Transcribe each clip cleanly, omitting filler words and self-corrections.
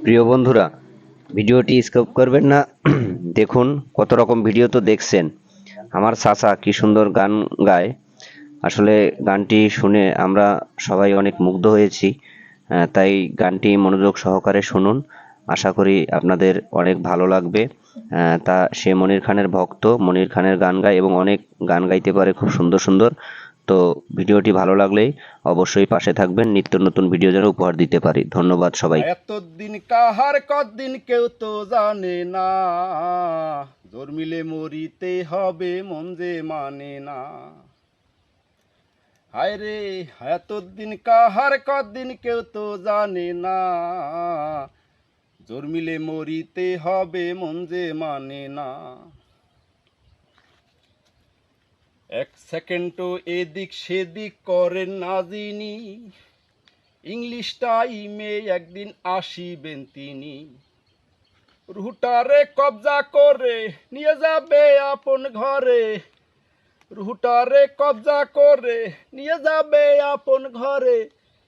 প্রিয় বন্ধুরা, ভিডিওটি স্কিপ করবেন না। দেখুন কত রকম ভিডিও তো দেখছেন। আমার চাচা কি সুন্দর গান গায়। আসলে গানটি শুনে আমরা সবাই অনেক মুগ্ধ হয়েছি। তাই গানটি মনোযোগ সহকারে শুনুন। আশা করি আপনাদের অনেক ভালো লাগবে। তা সে মনির খানের ভক্ত, মনির খানের গান গায় এবং অনেক গান গাইতে পারে খুব সুন্দর সুন্দর। তো ভিডিওটি ভালো লাগলেই অবশ্যই পাশে থাকবেন, নিত্য নতুন ভিডিও যেন উপহার দিতে পারি। ধন্যবাদ সবাই। এতদিন কাহার কদিন কেউ তো জানে না, জোর মিলে মরিতে হবে মন যে মানে না। হায় রে, এতদিন কাহার কদিন কেউ তো জানে না, জোর মিলে মরিতে হবে মন যে মানে না। এক সেকেন্ডও এদিক সেদিক করেন না যিনি, ইংলিশ টাইমে একদিন আসিবেন তিনি। রুহুটারে কবজা করে নিয়ে যাবে আপন ঘরে, রুহুটারে কবজা করে নিয়ে যাবে আপন ঘরে।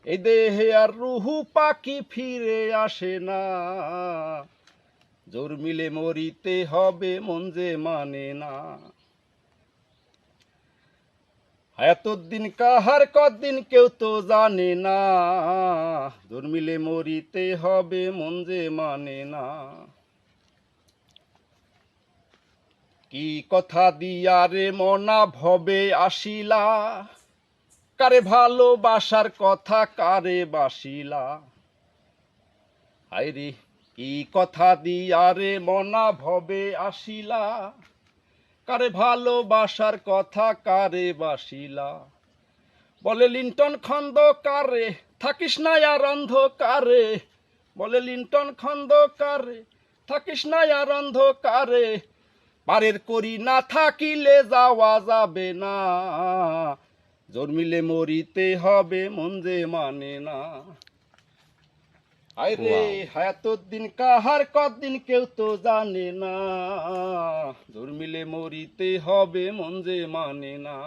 এই দেহে আর রুহু পাখি ফিরে আসে না, জোর মিলে মরিতে হবে মন যে মানে না। এতদিন কাহার কদিন কেউ তো জানে না, জোর মিলে মরিতে হবে মন যে মানে না। কি কথা দিয়া রে মনা ভবে আসিলা, কারে ভালোবাসার কথা কারে বাসিলা। হায়রে, কি কথা দিয়া রে মনা ভবে আসিলা, কারে ভালোবাসার কথা কারে বাসিলা। বলে লিন্টন খন্দকারে থাকিস না আর অন্ধকারে, বলে লিন্টন খন্দকারে থাকিস না আর অন্ধকারে। পারের করি না থাকিলে যাওয়া যাবে না, জোর মিলে মরিতে হবে মন যে মানে না। আরে এতদিন কাহার কদিন কেউ তো জানে না, জোর মিলে মরিতে হবে মন যে মানে না।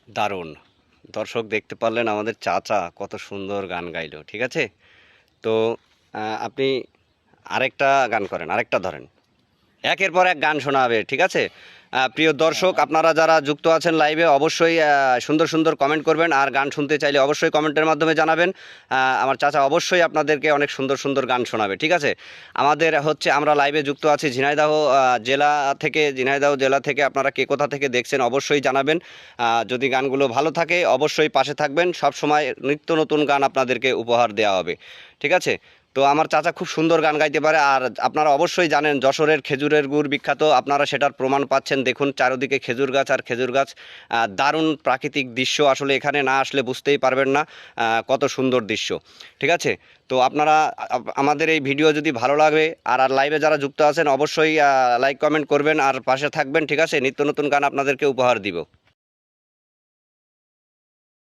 দারুণ। দর্শক দেখতে পারলেন আমাদের চাচা কত সুন্দর গান গাইলো, ঠিক আছে। তো আপনি আরেকটা গান করেন, আরেকটা ধরেন, একের পর এক গান শোনাবে, ঠিক আছে। প্রিয় দর্শক, আপনারা যারা যুক্ত আছেন লাইভে অবশ্যই সুন্দর সুন্দর কমেন্ট করবেন, আর গান শুনতে চাইলে অবশ্যই কমেন্টের মাধ্যমে জানাবেন। আমার চাচা অবশ্যই আপনাদেরকে অনেক সুন্দর সুন্দর গান শোনাবে, ঠিক আছে। আমাদের হচ্ছে আমরা লাইভে যুক্ত আছি ঝিনাইদহ জেলা থেকে আপনারা কে কোথা থেকে দেখছেন অবশ্যই জানাবেন। যদি গানগুলো ভালো থাকে অবশ্যই পাশে থাকবেন, সব সময় নিত্য নতুন গান আপনাদেরকে উপহার দেওয়া হবে, ঠিক আছে। তো আমার চাচা খুব সুন্দর গান গাইতে পারে। আর আপনারা অবশ্যই জানেন যশোরের খেজুরের গুড় বিখ্যাত, আপনারা সেটার প্রমাণ পাচ্ছেন। দেখুন চারিদিকে খেজুর গাছ আর খেজুর গাছ, দারুণ প্রাকৃতিক দৃশ্য। আসলে এখানে না আসলে বুঝতেই পারবেন না কত সুন্দর দৃশ্য, ঠিক আছে। তো আপনারা আমাদের এই ভিডিও যদি ভালো লাগে আর লাইভে যারা যুক্ত আছেন অবশ্যই লাইক কমেন্ট করবেন আর পাশে থাকবেন, ঠিক আছে। নিত্য নতুন গান আপনাদেরকে উপহার দিব।